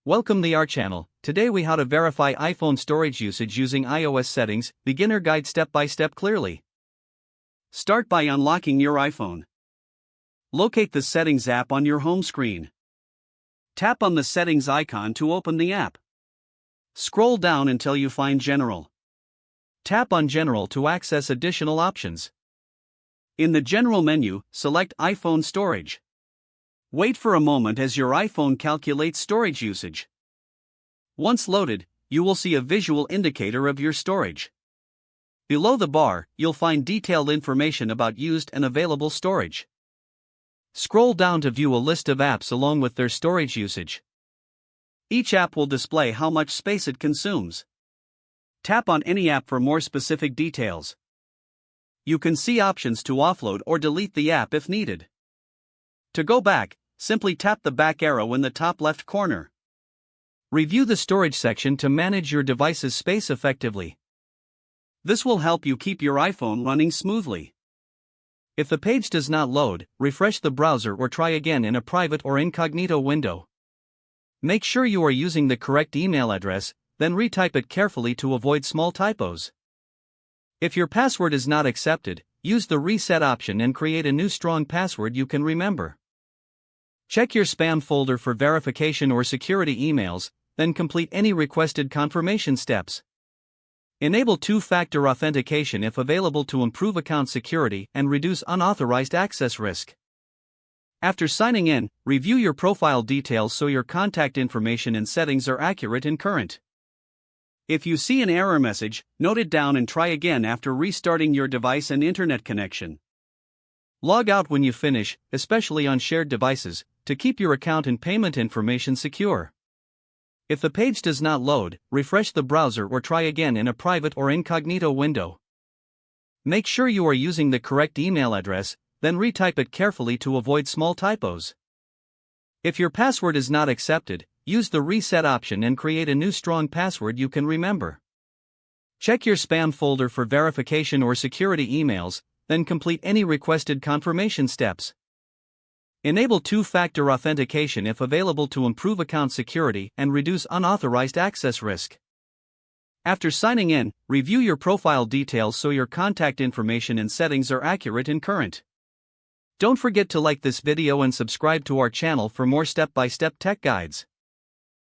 Welcome to our channel. Today we how to verify iPhone storage usage using iOS settings, beginner guide step by step clearly. Start by unlocking your iPhone. Locate the Settings app on your home screen. Tap on the Settings icon to open the app. Scroll down until you find General. Tap on General to access additional options. In the General menu, select iPhone Storage. Wait for a moment as your iPhone calculates storage usage. Once loaded, you will see a visual indicator of your storage. Below the bar, you'll find detailed information about used and available storage. Scroll down to view a list of apps along with their storage usage. Each app will display how much space it consumes. Tap on any app for more specific details. You can see options to offload or delete the app if needed. To go back, simply tap the back arrow in the top left corner. Review the storage section to manage your device's space effectively. This will help you keep your iPhone running smoothly. If the page does not load, refresh the browser or try again in a private or incognito window. Make sure you are using the correct email address, then retype it carefully to avoid small typos. If your password is not accepted, use the reset option and create a new strong password you can remember. Check your spam folder for verification or security emails, then complete any requested confirmation steps. Enable two-factor authentication if available to improve account security and reduce unauthorized access risk. After signing in, review your profile details so your contact information and settings are accurate and current. If you see an error message, note it down and try again after restarting your device and internet connection. Log out when you finish, especially on shared devices, to keep your account and payment information secure. If the page does not load, refresh the browser or try again in a private or incognito window. Make sure you are using the correct email address, then retype it carefully to avoid small typos. If your password is not accepted, use the reset option and create a new strong password you can remember. Check your spam folder for verification or security emails, then complete any requested confirmation steps. Enable two-factor authentication if available to improve account security and reduce unauthorized access risk. After signing in, review your profile details so your contact information and settings are accurate and current. Don't forget to like this video and subscribe to our channel for more step-by-step tech guides.